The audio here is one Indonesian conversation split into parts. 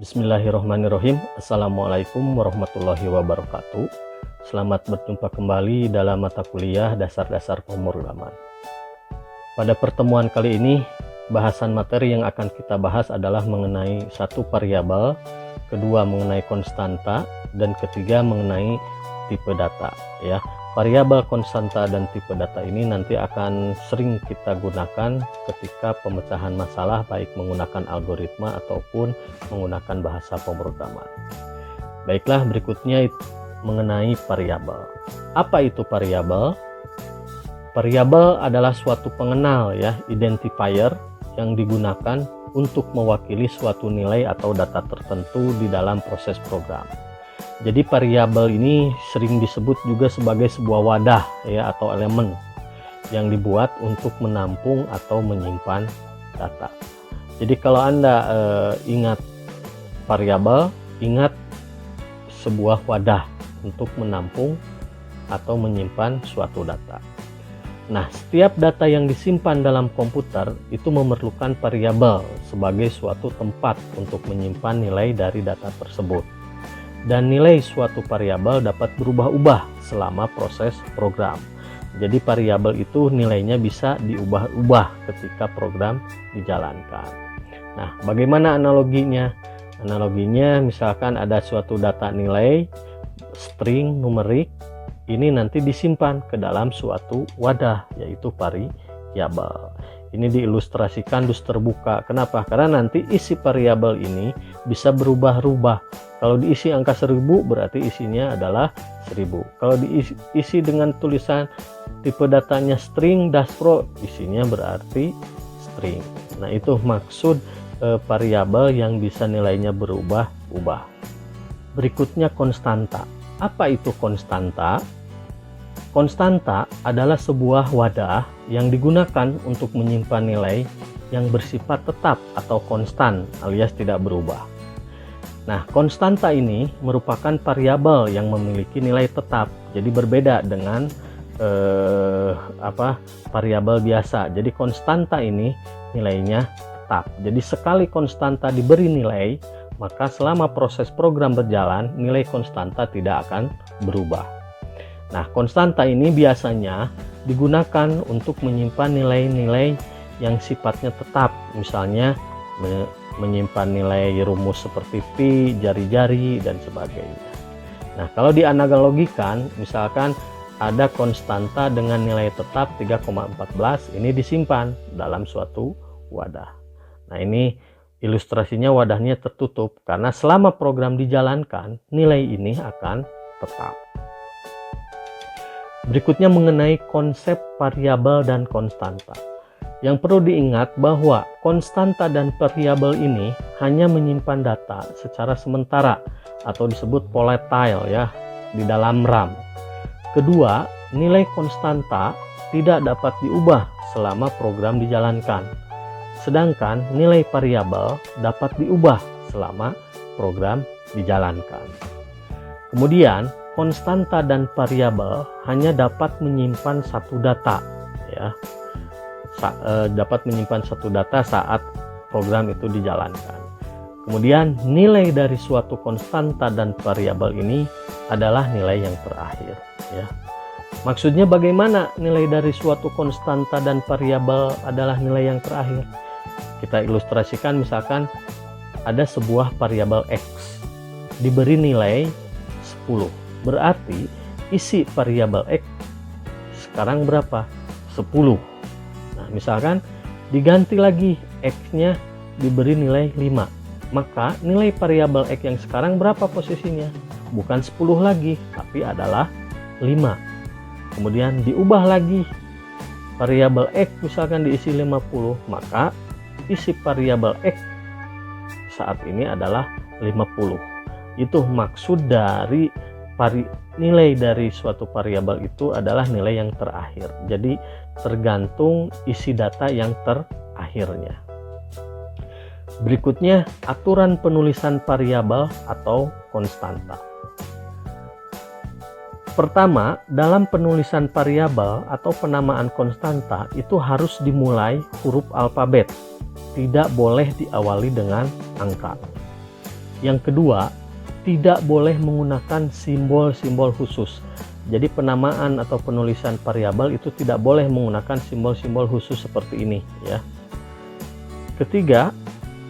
Bismillahirrahmanirrahim. Assalamualaikum warahmatullahi wabarakatuh. Selamat berjumpa kembali dalam mata kuliah dasar-dasar pemrograman. Pada pertemuan kali ini, bahasan materi yang akan kita bahas adalah mengenai satu variabel, kedua mengenai konstanta, dan ketiga mengenai tipe data. Ya, variabel, konstanta, dan tipe data ini nanti akan sering kita gunakan ketika pemecahan masalah, baik menggunakan algoritma ataupun menggunakan bahasa pemrograman. Baiklah, berikutnya mengenai variabel. Apa itu variabel? Variabel adalah suatu pengenal, ya, identifier yang digunakan untuk mewakili suatu nilai atau data tertentu di dalam proses program. Jadi variabel ini sering disebut juga sebagai sebuah wadah, ya, atau elemen yang dibuat untuk menampung atau menyimpan data. Jadi kalau Anda ingat variabel, ingat sebuah wadah untuk menampung atau menyimpan suatu data. Nah, setiap data yang disimpan dalam komputer itu memerlukan variabel sebagai suatu tempat untuk menyimpan nilai dari data tersebut. Dan nilai suatu variabel dapat berubah-ubah selama proses program. Jadi variabel itu nilainya bisa diubah-ubah ketika program dijalankan. Nah, bagaimana analoginya? Analoginya misalkan ada suatu data nilai string numerik, ini nanti disimpan ke dalam suatu wadah, yaitu variabel. Ini diilustrasikan dus terbuka. Kenapa? Karena nanti isi variabel ini bisa berubah-ubah. Kalau diisi angka 1000 berarti isinya adalah 1000. Kalau diisi dengan tulisan tipe datanya string dashpro, isinya berarti string. Nah, itu maksud variabel yang bisa nilainya berubah-ubah. Berikutnya konstanta. Apa itu konstanta? Konstanta adalah sebuah wadah yang digunakan untuk menyimpan nilai yang bersifat tetap atau konstan alias tidak berubah. Nah, konstanta ini merupakan variabel yang memiliki nilai tetap. Jadi berbeda dengan variabel biasa. Jadi konstanta ini nilainya tetap. Jadi sekali konstanta diberi nilai, maka selama proses program berjalan, nilai konstanta tidak akan berubah. Nah, konstanta ini biasanya digunakan untuk menyimpan nilai-nilai yang sifatnya tetap, misalnya menyimpan nilai rumus seperti pi, jari-jari, dan sebagainya. Nah, kalau dianalogikan, misalkan ada konstanta dengan nilai tetap 3,14, ini disimpan dalam suatu wadah. Nah, ini ilustrasinya wadahnya tertutup, karena selama program dijalankan, nilai ini akan tetap. Berikutnya mengenai konsep variabel dan konstanta. Yang perlu diingat bahwa konstanta dan variabel ini hanya menyimpan data secara sementara atau disebut volatile, ya, di dalam RAM. Kedua, nilai konstanta tidak dapat diubah selama program dijalankan. Sedangkan nilai variabel dapat diubah selama program dijalankan. Kemudian konstanta dan variabel hanya dapat menyimpan satu data, ya, dapat menyimpan satu data saat program itu dijalankan. Kemudian nilai dari suatu konstanta dan variabel ini adalah nilai yang terakhir, ya. Maksudnya bagaimana nilai dari suatu konstanta dan variabel adalah nilai yang terakhir? Kita ilustrasikan, misalkan ada sebuah variabel X diberi nilai 10. Berarti isi variabel X sekarang berapa? 10. Nah, misalkan diganti lagi X-nya diberi nilai 5. Maka nilai variabel X yang sekarang berapa posisinya? Bukan 10 lagi, tapi adalah 5. Kemudian diubah lagi variabel X, misalkan diisi 50, maka isi variabel X saat ini adalah 50. Itu maksud dari nilai dari suatu variabel itu adalah nilai yang terakhir. Jadi tergantung isi data yang terakhirnya. Berikutnya aturan penulisan variabel atau konstanta. Pertama, dalam penulisan variabel atau penamaan konstanta itu harus dimulai huruf alfabet, tidak boleh diawali dengan angka. Yang kedua, tidak boleh menggunakan simbol-simbol khusus. Jadi penamaan atau penulisan variabel itu tidak boleh menggunakan simbol-simbol khusus seperti ini ya. Ketiga,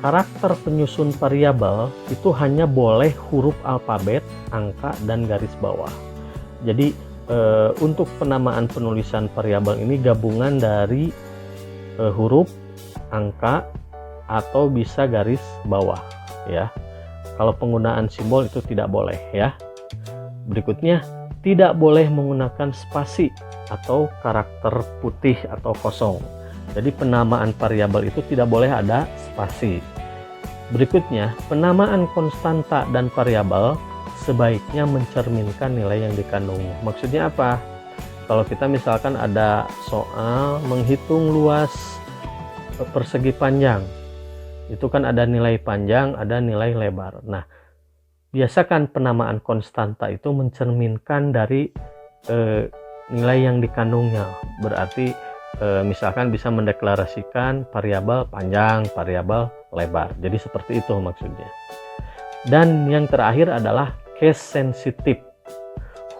karakter penyusun variabel itu hanya boleh huruf alfabet, angka, dan garis bawah. Jadi untuk penamaan penulisan variabel ini gabungan dari huruf, angka, atau bisa garis bawah ya. Kalau penggunaan simbol itu tidak boleh ya. Berikutnya, tidak boleh menggunakan spasi atau karakter putih atau kosong. Jadi penamaan variabel itu tidak boleh ada spasi. Berikutnya, penamaan konstanta dan variabel sebaiknya mencerminkan nilai yang dikandungnya. Maksudnya apa? Kalau kita misalkan ada soal menghitung luas persegi panjang, itu kan ada nilai panjang, ada nilai lebar. Nah, biasakan penamaan konstanta itu mencerminkan dari nilai yang dikandungnya. Berarti misalkan bisa mendeklarasikan variabel panjang, variabel lebar. Jadi seperti itu maksudnya. Dan yang terakhir adalah case sensitif.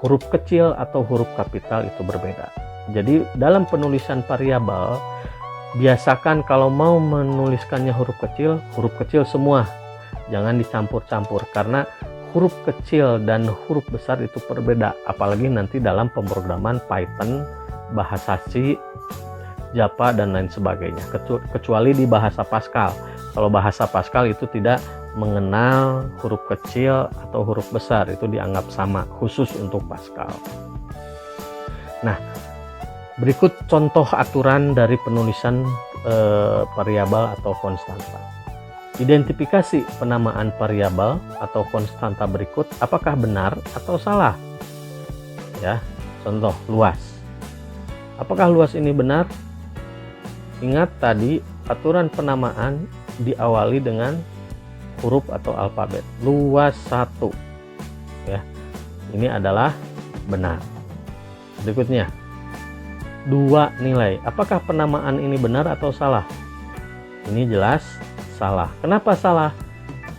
Huruf kecil atau huruf kapital itu berbeda. Jadi dalam penulisan variabel, biasakan kalau mau menuliskannya huruf kecil semua. Jangan dicampur-campur karena huruf kecil dan huruf besar itu berbeda. Apalagi nanti dalam pemrograman Python, bahasa C, Java, dan lain sebagainya. Kecuali di bahasa Pascal. Kalau bahasa Pascal itu tidak mengenal huruf kecil atau huruf besar, itu dianggap sama, khusus untuk Pascal. Nah, berikut contoh aturan dari penulisan variabel atau konstanta. Identifikasi penamaan variabel atau konstanta berikut apakah benar atau salah. Ya, contoh luas. Apakah luas ini benar? Ingat tadi aturan penamaan diawali dengan huruf atau alfabet. Luas 1. Ya. Ini adalah benar. Berikutnya, 2 nilai. Apakah penamaan ini benar atau salah? Ini jelas salah. Kenapa salah?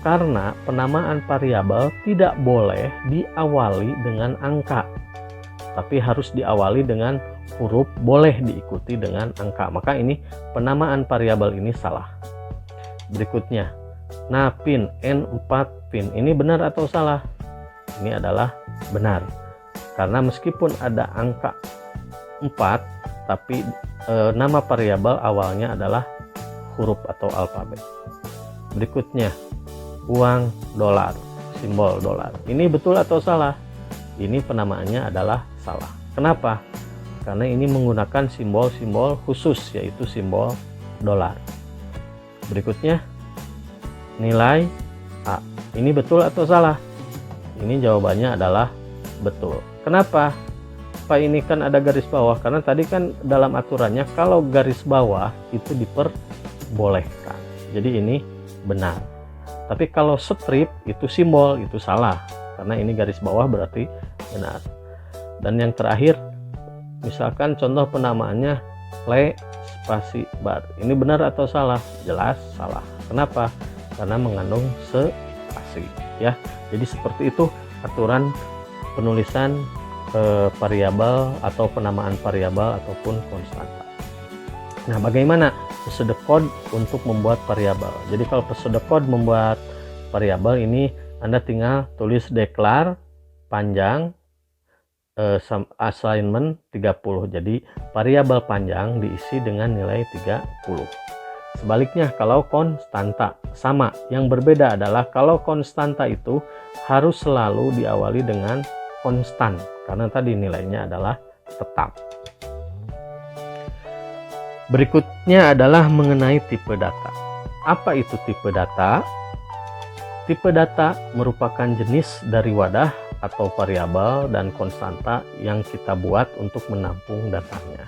Karena penamaan variabel tidak boleh diawali dengan angka, tapi harus diawali dengan huruf, boleh diikuti dengan angka. Maka ini penamaan variabel ini salah. Berikutnya, pin N4 pin. Ini benar atau salah? Ini adalah benar. Karena meskipun ada angka 4, tapi nama variabel awalnya adalah huruf atau alfabet. Berikutnya, uang dolar, simbol dolar. Ini betul atau salah? Ini penamaannya adalah salah. Kenapa? Karena ini menggunakan simbol-simbol khusus, yaitu simbol dolar. Berikutnya, nilai A. Ini betul atau salah? Ini jawabannya adalah betul. Kenapa? Pak, ini kan ada garis bawah, karena tadi kan dalam aturannya kalau garis bawah itu diperbolehkan. Jadi ini benar. Tapi kalau strip itu simbol, itu salah. Karena ini garis bawah berarti benar. Dan yang terakhir, misalkan contoh penamaannya le spasi bar. Ini benar atau salah? Jelas salah. Kenapa? Karena mengandung spasi ya. Jadi seperti itu aturan penulisan variabel atau penamaan variabel ataupun konstanta. Nah, bagaimana procedure code untuk membuat variabel? Jadi kalau procedure code membuat variabel ini, Anda tinggal tulis declare panjang assignment 30. Jadi variabel panjang diisi dengan nilai 30. Sebaliknya kalau konstanta sama, yang berbeda adalah kalau konstanta itu harus selalu diawali dengan konstan, karena tadi nilainya adalah tetap. Berikutnya adalah mengenai tipe data. Apa itu tipe data? Tipe data merupakan jenis dari wadah atau variabel dan konstanta yang kita buat untuk menampung datanya.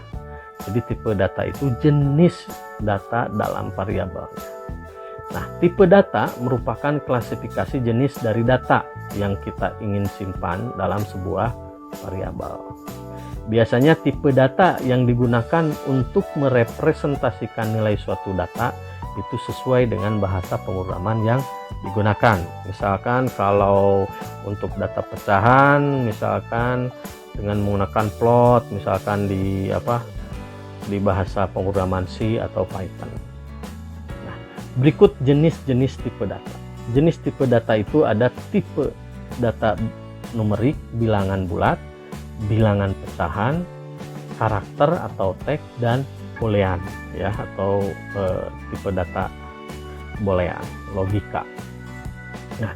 Jadi tipe data itu jenis data dalam variabelnya. Nah, tipe data merupakan klasifikasi jenis dari data yang kita ingin simpan dalam sebuah variabel. Biasanya tipe data yang digunakan untuk merepresentasikan nilai suatu data itu sesuai dengan bahasa pemrograman yang digunakan. Misalkan kalau untuk data pecahan, misalkan dengan menggunakan plot, misalkan di bahasa pemrograman C atau Python. Nah, berikut jenis-jenis tipe data. Jenis tipe data itu ada tipe data numerik, bilangan bulat, bilangan pecahan, karakter atau teks, dan boolean ya, atau tipe data boolean, logika. Nah,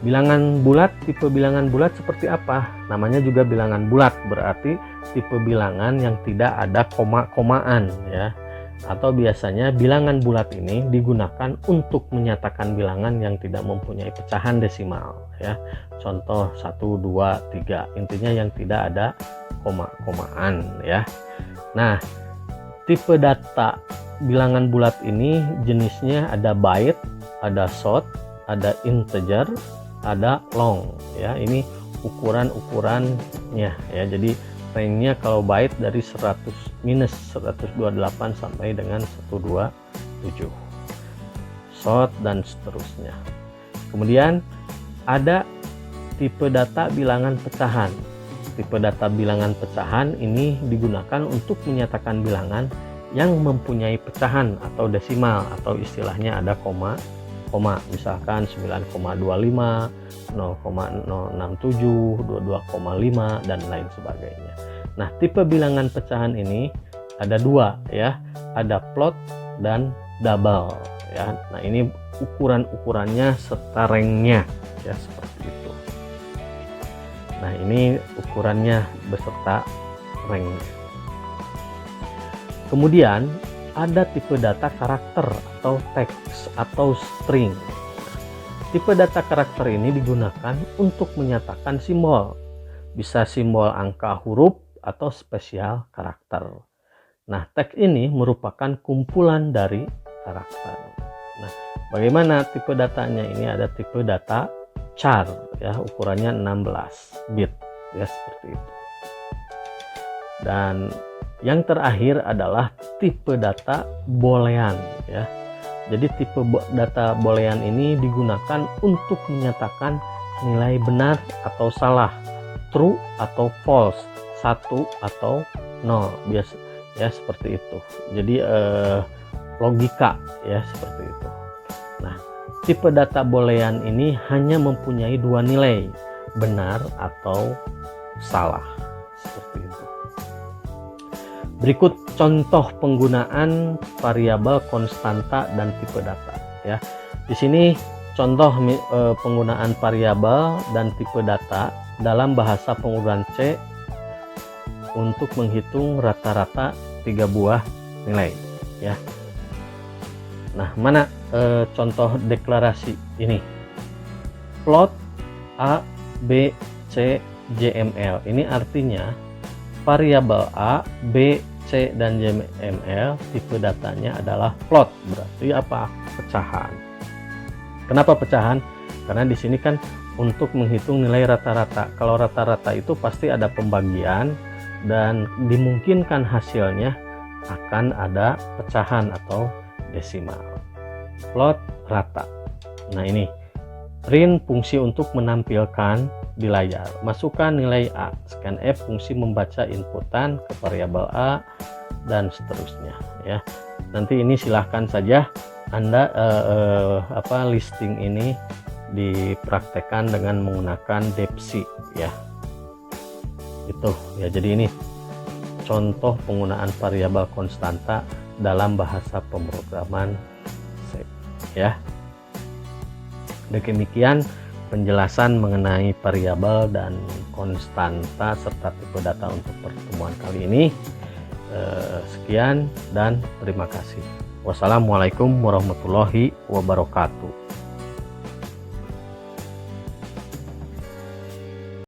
bilangan bulat, tipe bilangan bulat seperti apa? Namanya juga bilangan bulat, berarti tipe bilangan yang tidak ada koma-komaan ya. Atau biasanya bilangan bulat ini digunakan untuk menyatakan bilangan yang tidak mempunyai pecahan desimal ya. Contoh 1, 2, 3. Intinya yang tidak ada koma-komaan ya. Nah, tipe data bilangan bulat ini jenisnya ada byte, ada short, ada integer, ada long ya. Ini ukuran-ukurannya ya. Jadi range-nya kalau byte dari 128 sampai dengan 127, short dan seterusnya. Kemudian ada tipe data bilangan pecahan. Tipe data bilangan pecahan ini digunakan untuk menyatakan bilangan yang mempunyai pecahan atau desimal, atau istilahnya ada koma, misalkan 9,25, 0,067, 22,5 dan lain sebagainya. Nah, tipe bilangan pecahan ini ada dua ya, ada float dan double ya. Nah, ini ukurannya serta range-nya ya, seperti itu. Nah, ini ukurannya beserta range. Kemudian ada tipe data karakter atau teks atau string. Tipe data karakter ini digunakan untuk menyatakan simbol. Bisa simbol angka, huruf, atau spesial karakter. Nah, teks ini merupakan kumpulan dari karakter. Nah, bagaimana tipe datanya? Ini ada tipe data char ya, ukurannya 16 bit ya, seperti itu. Dan yang terakhir adalah tipe data boolean ya. Jadi tipe data boolean ini digunakan untuk menyatakan nilai benar atau salah, true atau false, 1 atau 0 biasa ya, seperti itu. Jadi logika ya, seperti itu. Nah, tipe data boolean ini hanya mempunyai dua nilai, benar atau salah, seperti itu. Berikut contoh penggunaan variabel konstanta dan tipe data ya. Di sini contoh penggunaan variabel dan tipe data dalam bahasa pemrograman C untuk menghitung rata-rata 3 buah nilai ya. Nah, mana contoh deklarasi ini? Float A, B, C, JML. Ini artinya variabel A, B, C, dan JML tipe datanya adalah float. Berarti apa? Pecahan. Kenapa pecahan? Karena di sini kan untuk menghitung nilai rata-rata. Kalau rata-rata itu pasti ada pembagian dan dimungkinkan hasilnya akan ada pecahan atau desimal. Float rata. Nah, ini print fungsi untuk menampilkan di layar. Masukkan nilai A. Scan F fungsi membaca inputan ke variabel A dan seterusnya ya. Nanti ini silahkan saja Anda listing ini dipraktekkan dengan menggunakan Depsi ya. Itu ya. Jadi ini contoh penggunaan variabel konstanta dalam bahasa pemrograman C ya. Demikian penjelasan mengenai variabel dan konstanta serta tipe data untuk pertemuan kali ini. Sekian dan terima kasih. Wassalamualaikum warahmatullahi wabarakatuh.